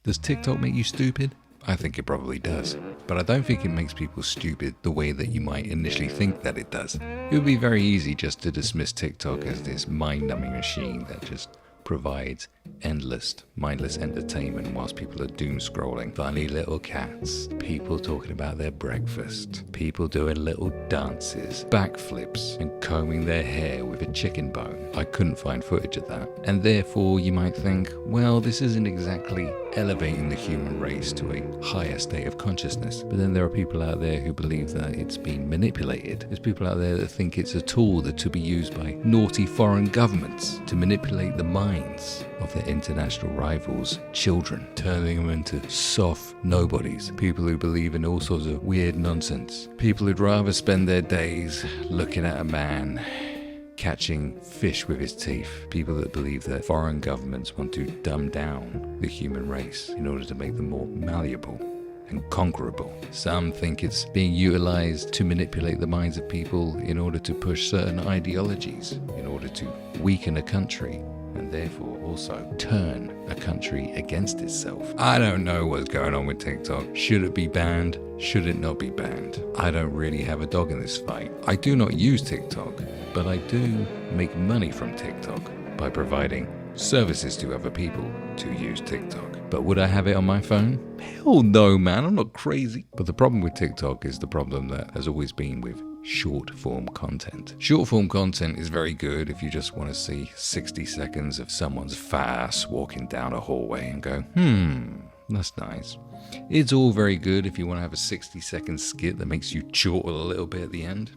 Does TikTok make you stupid? I think it probably does. But I don't think it makes people stupid the way that you might initially think that it does. It would be very easy just to dismiss TikTok as this mind-numbing machine that just provides endless, mindless entertainment whilst people are doom scrolling. Funny little cats, people talking about their breakfast, people doing little dances, backflips, and combing their hair with a chicken bone. I couldn't find footage of that. And therefore you might think, well, this isn't exactly elevating the human race to a higher state of consciousness. But then there are people out there who believe that it's been manipulated. There's people out there that think it's a tool that to be used by naughty foreign governments to manipulate the minds of their international rivals' children, turning them into soft nobodies, people who believe in all sorts of weird nonsense, people who'd rather spend their days looking at a man catching fish with his teeth, people that believe that foreign governments want to dumb down the human race in order to make them more malleable and conquerable. Some think it's being utilized to manipulate the minds of people in order to push certain ideologies, in order to weaken a country, and therefore also turn a country against itself. I don't know what's going on with TikTok. Should it be banned? Should it not be banned? I don't really have a dog in this fight. I do not use TikTok, but I do make money from TikTok by providing services to other people to use TikTok. But would I have it on my phone? Hell no, man, I'm not crazy. But the problem with TikTok is the problem that has always been with short form content. Short form content is very good if you just want to see 60 seconds of someone's face walking down a hallway and go, that's nice. It's all very good if you want to have a 60-second skit that makes you chortle a little bit at the end.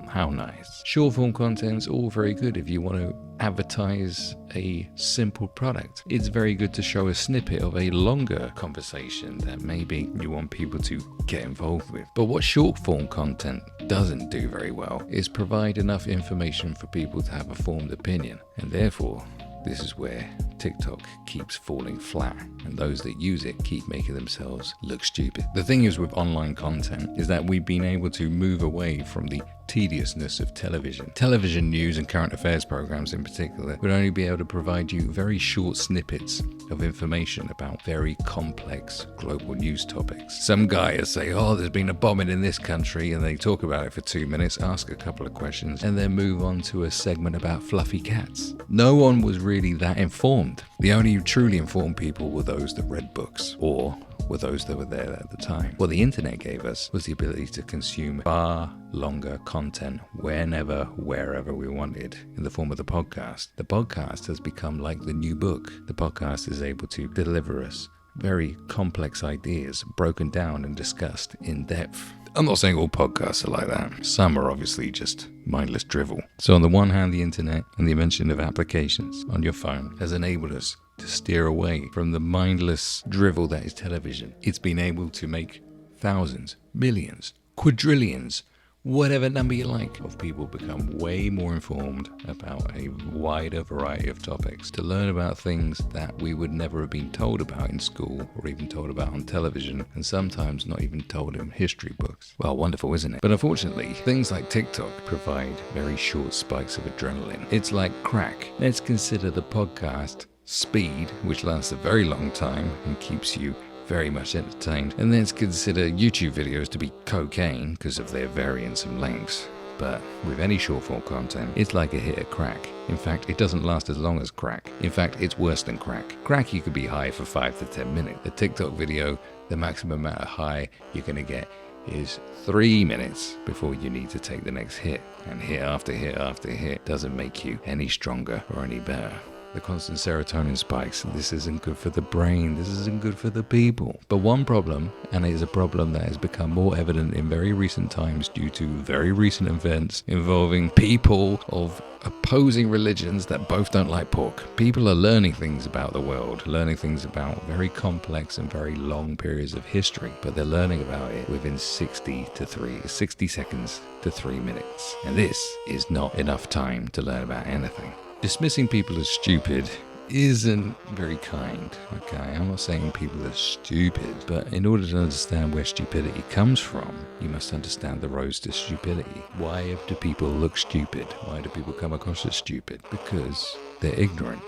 How nice. Short form content's all very good if you want to advertise a simple product. It's very good to show a snippet of a longer conversation that maybe you want people to get involved with. But what short form content doesn't do very well is provide enough information for people to have a formed opinion, and therefore this is where TikTok keeps falling flat, and those that use it keep making themselves look stupid. The thing is with online content is that we've been able to move away from the tediousness of television. Television news and current affairs programs in particular would only be able to provide you very short snippets of information about very complex global news topics. Some guy will say, there's been a bombing in this country, and they talk about it for 2 minutes, ask a couple of questions, and then move on to a segment about fluffy cats. No one was really that informed. The only truly informed people were those that read books, or were those that were there at the time. What the internet gave us was the ability to consume far longer content whenever, wherever we wanted in the form of the podcast. The podcast has become like the new book. The podcast is able to deliver us very complex ideas broken down and discussed in depth. I'm not saying all podcasts are like that. Some are obviously just mindless drivel. So on the one hand, the internet and the invention of applications on your phone has enabled us to steer away from the mindless drivel that is television. It's been able to make thousands, millions, quadrillions, whatever number you like, of people become way more informed about a wider variety of topics, to learn about things that we would never have been told about in school, or even told about on television, and sometimes not even told in history books. Well, wonderful, isn't it? But unfortunately, things like TikTok provide very short spikes of adrenaline. It's like crack. Let's consider the podcast Speed, which lasts a very long time and keeps you very much entertained, and let's consider YouTube videos to be cocaine because of their variance and lengths. But with any short form content, it's like a hit of crack. In fact, it doesn't last as long as crack. In fact, it's worse than crack. Crack, you could be high for 5 to 10 minutes. A TikTok video, the maximum amount of high you're going to get is 3 minutes before you need to take the next hit. And hit after hit after hit doesn't make you any stronger or any better. The constant serotonin spikes. This isn't good for the brain. This isn't good for the people. But one problem, and it is a problem that has become more evident in very recent times due to very recent events involving people of opposing religions that both don't like pork. People are learning things about the world, learning things about very complex and very long periods of history, but they're learning about it within 60 seconds to 3 minutes. And this is not enough time to learn about anything. Dismissing people as stupid isn't very kind, okay? I'm not saying people are stupid, but in order to understand where stupidity comes from, you must understand the roads to stupidity. Why do people look stupid? Why do people come across as stupid? Because they're ignorant.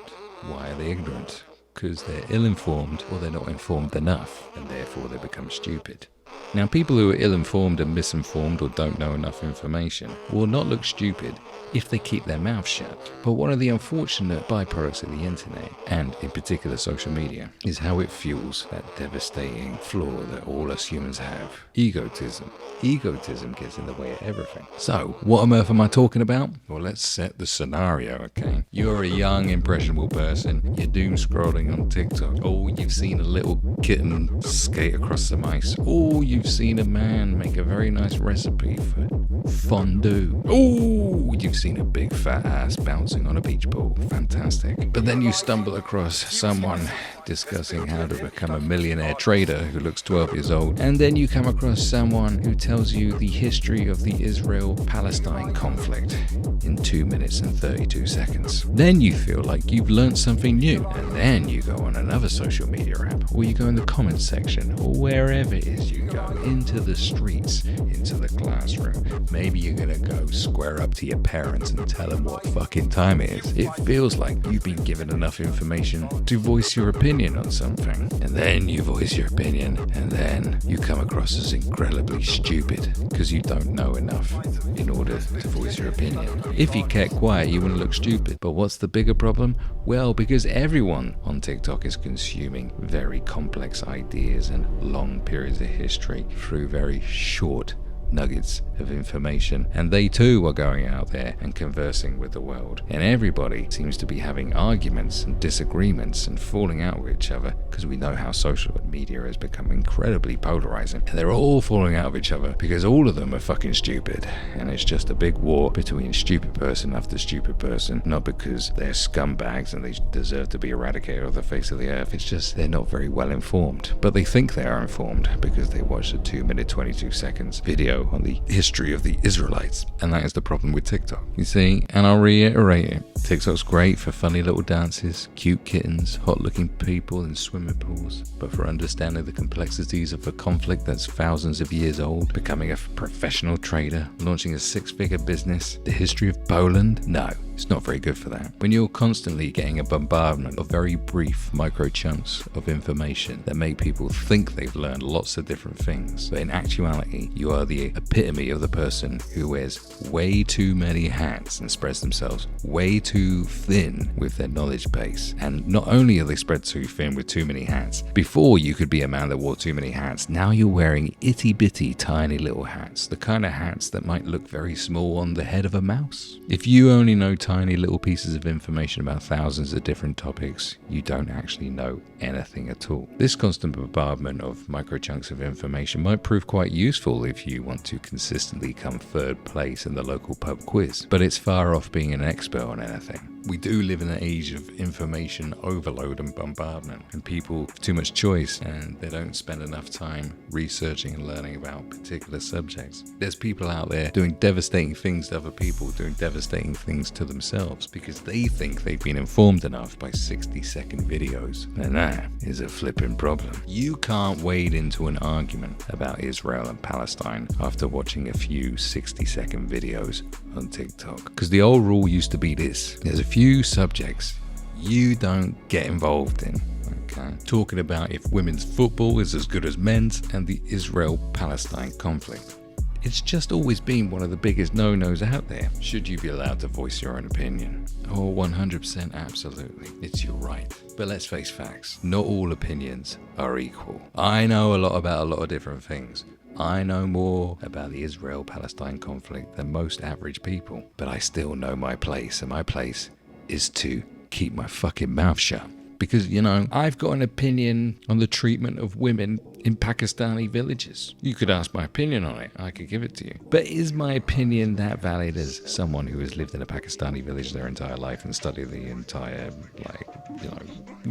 Why are they ignorant? because they're ill-informed or they're not informed enough, and therefore they become stupid. Now, people who are ill-informed and misinformed or don't know enough information will not look stupid if they keep their mouth shut. But one of the unfortunate byproducts of the internet, and in particular social media, is how it fuels that devastating flaw that all us humans have: egotism. Egotism gets in the way of everything. So, what on earth am I talking about? Well, let's set the scenario, okay? You're a young, impressionable person. You're doom scrolling on TikTok. Oh, you've seen a little kitten skate across some ice. Oh, you've seen a man make a very nice recipe for fondue. Oh, you've seen a big fat ass bouncing on a beach ball. Fantastic. But then you stumble across someone discussing how to become a millionaire trader who looks 12 years old. And then you come across someone who tells you the history of the Israel-Palestine conflict in 2 minutes and 32 seconds. Then you feel like you've learned something new. And then you go on another social media app, or you go in the comments section, or wherever it is you go, into the streets, into the classroom. Maybe you're gonna go square up to your parents and tell them what fucking time it is. It feels like you've been given enough information to voice your opinion on something. And then you voice your opinion, and then you come across as incredibly stupid because you don't know enough in order to voice your opinion. If you kept quiet, you wouldn't look stupid. But what's the bigger problem? Well, because everyone on TikTok is consuming very complex ideas and long periods of history through very short nuggets of information, and they too are going out there and conversing with the world, and everybody seems to be having arguments and disagreements and falling out with each other, because we know how social media has become incredibly polarizing, and they're all falling out of each other because all of them are fucking stupid, and it's just a big war between stupid person after stupid person, not because they're scumbags and they deserve to be eradicated off the face of the earth. It's just they're not very well informed, but they think they are informed because they watched a 2-minute 22 seconds video on the history of the Israelites. And that is the problem with TikTok. You see, and I'll reiterate it, TikTok's great for funny little dances, cute kittens, hot looking people in swimming pools, but for understanding the complexities of a conflict that's thousands of years old, becoming a professional trader, launching a 6-figure business, the history of Poland, no, it's not very good for that. When you're constantly getting a bombardment of very brief micro chunks of information that make people think they've learned lots of different things, but in actuality you are the epitome of the person who wears way too many hats and spreads themselves way too thin with their knowledge base. And not only are they spread too thin with too many hats, before you could be a man that wore too many hats, now you're wearing itty bitty tiny little hats, the kind of hats that might look very small on the head of a mouse. If you only know tiny little pieces of information about thousands of different topics, you don't actually know anything at all. This constant bombardment of micro chunks of information might prove quite useful if you want to consistently come third place in the local pub quiz, but it's far off being an expert on anything. We do live in an age of information overload and bombardment, and people have too much choice and they don't spend enough time researching and learning about particular subjects. There's people out there doing devastating things to other people, doing devastating things to themselves because they think they've been informed enough by 60-second videos, and that is a flipping problem. You can't wade into an argument about Israel and Palestine after watching a few 60-second videos on TikTok, because the old rule used to be this: there's a few subjects you don't get involved in. Okay. Talking about if women's football is as good as men's and the Israel-Palestine conflict. It's just always been one of the biggest no-nos out there. Should you be allowed to voice your own opinion? Oh, 100% absolutely. It's your right. But let's face facts. Not all opinions are equal. I know a lot about a lot of different things. I know more about the Israel-Palestine conflict than most average people. But I still know my place, and my place is to keep my fucking mouth shut. Because, you know, I've got an opinion on the treatment of women in Pakistani villages. You could ask my opinion on it. I could give it to you. But is my opinion that valid as someone who has lived in a Pakistani village their entire life and studied the entire,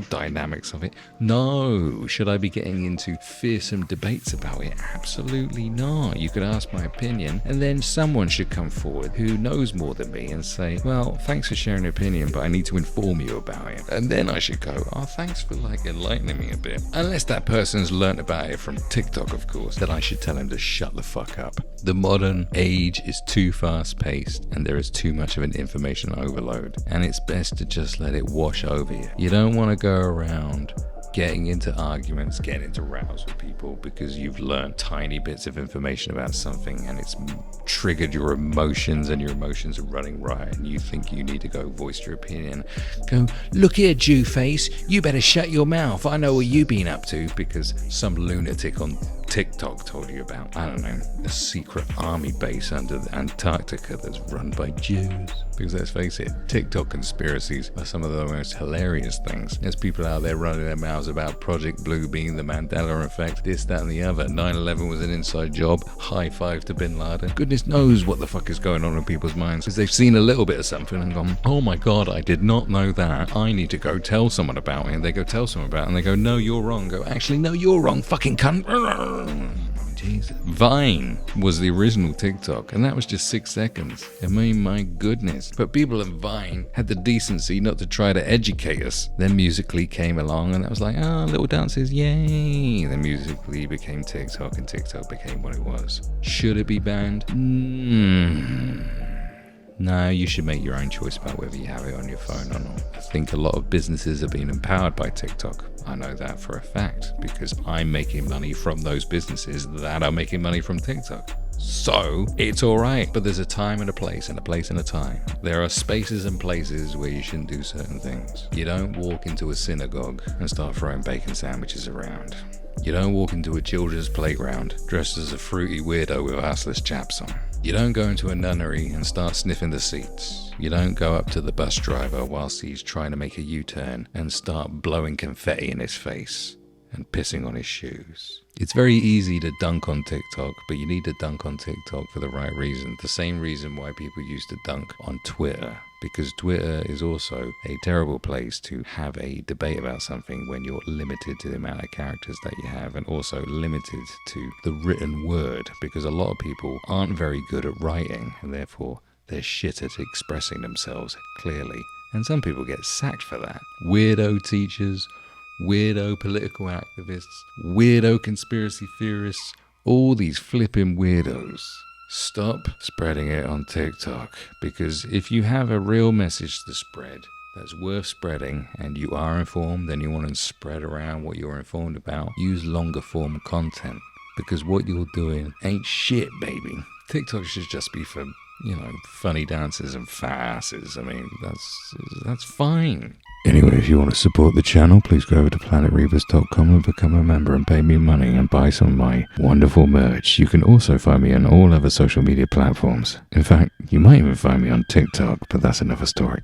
dynamics of it? No. Should I be getting into fearsome debates about it? Absolutely not. You could ask my opinion, and then someone should come forward who knows more than me and say, well, thanks for sharing your opinion, but I need to inform you about it. And then I should go, oh, thanks for enlightening me a bit. Unless that person's learnt about about it from TikTok, of course, that I should tell him to shut the fuck up. The modern age is too fast-paced and there is too much of an information overload, and it's best to just let it wash over you. You don't want to go around getting into arguments, getting into rows with people because you've learned tiny bits of information about something and it's triggered your emotions and your emotions are running riot and you think you need to go voice your opinion. Go, look here, Jew face, you better shut your mouth. I know what you've been up to, because some lunatic on TikTok told you about, I don't know, a secret army base under Antarctica that's run by Jews. Because let's face it, TikTok conspiracies are some of the most hilarious things. There's people out there running their mouths about Project Blue being the Mandela effect, this, that, and the other. 9/11 was an inside job. High five to Bin Laden. Goodness knows what the fuck is going on in people's minds, because they've seen a little bit of something and gone, oh my god, I did not know that. I need to go tell someone about it. And they go tell someone about it and they go, no, you're wrong. Go, actually, no, you're wrong, fucking cunt. Jesus. Vine was the original TikTok, and that was just 6 seconds. I mean, my goodness. But people at Vine had the decency not to try to educate us. Then Musical.ly came along, and that was like, oh, little dances, yay. Then Musical.ly became TikTok, and TikTok became what it was. Should it be banned? No, you should make your own choice about whether you have it on your phone or not. I think a lot of businesses are being empowered by TikTok. I know that for a fact because I'm making money from those businesses that are making money from TikTok. So it's all right, but there's a time and a place and a place and a time. There are spaces and places where you shouldn't do certain things. You don't walk into a synagogue and start throwing bacon sandwiches around. You don't walk into a children's playground dressed as a fruity weirdo with assless chaps on. You don't go into a nunnery and start sniffing the seats. You don't go up to the bus driver whilst he's trying to make a U-turn and start blowing confetti in his face and pissing on his shoes. It's very easy to dunk on TikTok, but you need to dunk on TikTok for the right reason. The same reason why people used to dunk on Twitter, because Twitter is also a terrible place to have a debate about something when you're limited to the amount of characters that you have, and also limited to the written word, because a lot of people aren't very good at writing and therefore they're shit at expressing themselves clearly. And some people get sacked for that. Weirdo teachers, weirdo political activists, weirdo conspiracy theorists, all these flipping weirdos. Stop spreading it on TikTok, because if you have a real message to spread that's worth spreading and you are informed and you want to spread around what you're informed about, use longer form content, because what you're doing ain't shit, baby. TikTok should just be for, funny dances and farces. I mean, that's fine. Anyway, if you want to support the channel, please go over to planetrebus.com and become a member and pay me money and buy some of my wonderful merch. You can also find me on all other social media platforms. In fact, you might even find me on TikTok, but that's another story.